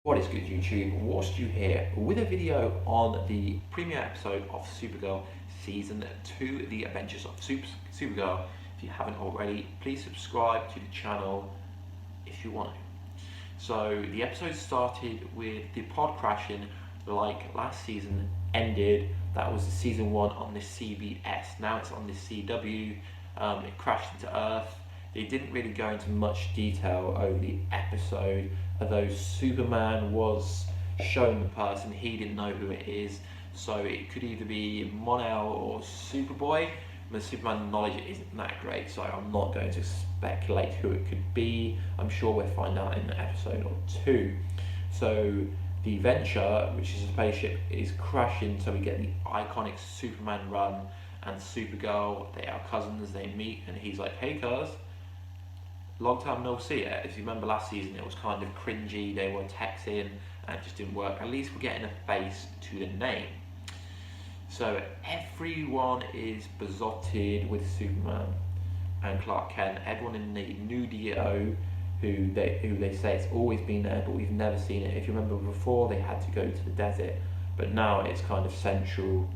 What is good, YouTube? Warstu here with a video on the premiere episode of Supergirl Season 2, The Adventures of Supergirl. If you haven't already, please subscribe to the channel if you want to. So the episode started with the pod crashing like last season ended. That was the season 1 on the CBS. Now it's on the CW. It crashed into Earth. They didn't really go into much detail over the episode, although Superman was shown the person. He didn't know who it is, so it could either be Mon-El or Superboy. My Superman knowledge isn't that great, so I'm not going to speculate who it could be. I'm sure we'll find out in an episode or two. So the Venture, which is a spaceship, is crashing, so we get the iconic Superman run, and Supergirl, they are cousins, they meet, and he's like, "Hey cuz, long time no see it." If you remember last season, it was kind of cringy, they were texting and it just didn't work. At least we're getting a face to the name. So everyone is besotted with Superman and Clark Kent. Everyone in the new DO who they say it's always been there, but we've never seen it. If you remember before, they had to go to the desert, but now it's kind of central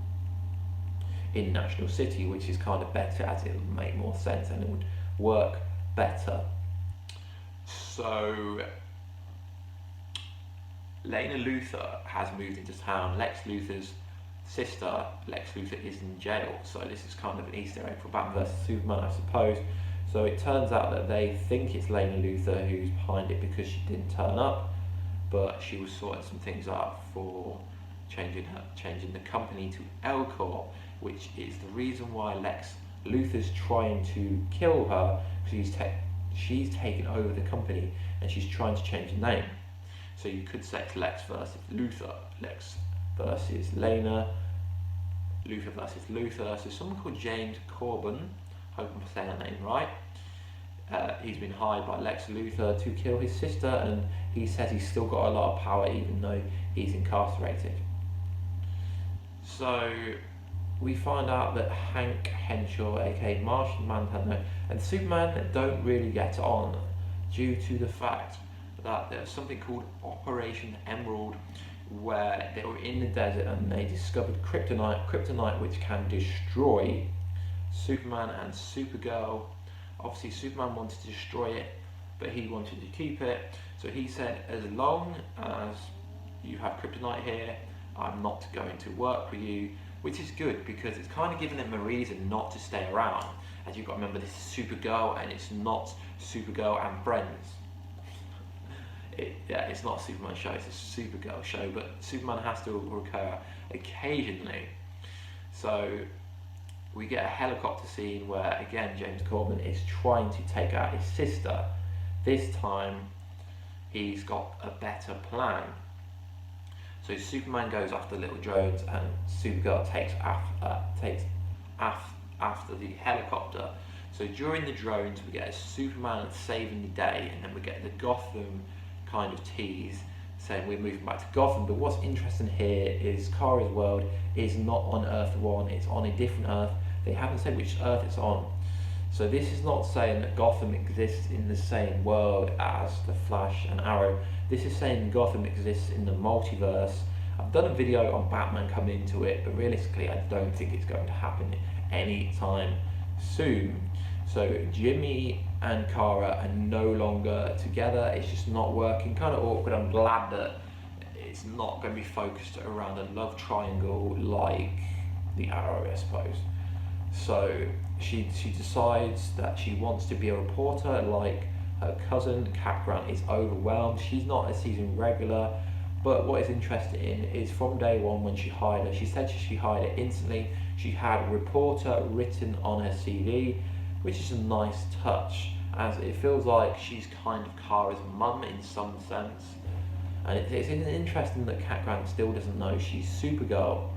in National City, which is kind of better, as it would make more sense and it would work better. So Lena Luthor has moved into town. Lex Luthor's sister, Lex Luthor, is in jail, so this is kind of an Easter egg for Batman vs Superman, I suppose. So it turns out that they think it's Lena Luthor who's behind it because she didn't turn up, but she was sorting some things out for changing the company to L Corp, which is the reason why Lex Luthor's trying to kill her, because she's taken over the company and she's trying to change the name. So you could say it's Lex versus Luthor, Lex versus Lena, Luthor versus Luthor. So someone called James Corben, hope I'm saying that name right, he's been hired by Lex Luthor to kill his sister, and he says he's still got a lot of power even though he's incarcerated. So we find out that Hank Henshaw, aka Martian Manhunter, and Superman don't really get on due to the fact that there's something called Operation Emerald, where they were in the desert and they discovered kryptonite which can destroy Superman and Supergirl. Obviously Superman wanted to destroy it, but he wanted to keep it, so he said, as long as you have kryptonite here, I'm not going to work with you. Which is good, because it's kind of giving them a reason not to stay around. As you've got to remember, this is Supergirl and it's not Supergirl and Friends. It's not a Superman show, it's a Supergirl show, but Superman has to recur occasionally. So we get a helicopter scene where, again, James Corben is trying to take out his sister. This time, he's got a better plan. So Superman goes after little drones and Supergirl takes after the helicopter. So during the drones we get a Superman saving the day, and then we get the Gotham kind of tease saying we're moving back to Gotham. But what's interesting here is Kara's world is not on Earth 1, it's on a different Earth. They haven't said which Earth it's on. So this is not saying that Gotham exists in the same world as the Flash and Arrow. This is saying Gotham exists in the multiverse. I've done a video on Batman coming into it, but realistically I don't think it's going to happen anytime soon. So Jimmy and Kara are no longer together. It's just not working, kind of awkward. I'm glad that it's not going to be focused around a love triangle like the Arrow, I suppose. So she decides that she wants to be a reporter like her cousin. Cat Grant is overwhelmed. She's not a season regular, but what is interesting is from day one when she hired her, she said she hired her instantly. She had reporter written on her CV, which is a nice touch, as it feels like she's kind of Kara's mum in some sense. And it's interesting that Cat Grant still doesn't know she's Supergirl.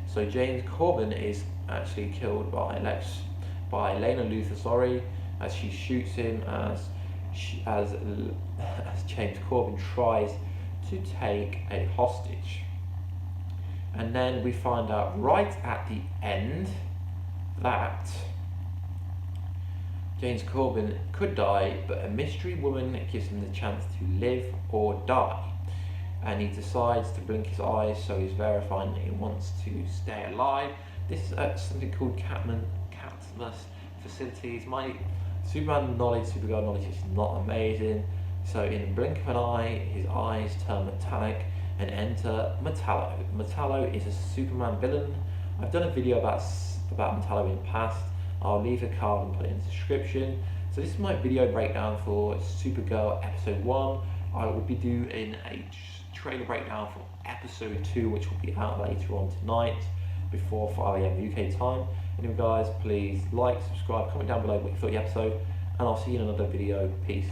So James Corben is actually killed by Lena Luthor, as she shoots him as James Corben tries to take a hostage. And then we find out right at the end that James Corben could die, but a mystery woman gives him the chance to live or die. and he decides to blink his eyes, so he's verifying that he wants to stay alive. This is something called Catmus facilities. My Superman knowledge, Supergirl knowledge is not amazing. So in the blink of an eye, his eyes turn metallic and enter Metallo. Metallo is a Superman villain. I've done a video about Metallo in the past. I'll leave a card and put it in the description. So this is my video breakdown for Supergirl episode 1. I will be doing a trailer breakdown for episode 2, which will be out later on tonight before 5 AM UK time. Anyway guys, please like, subscribe, comment down below what you thought of the episode, and I'll see you in another video. Peace.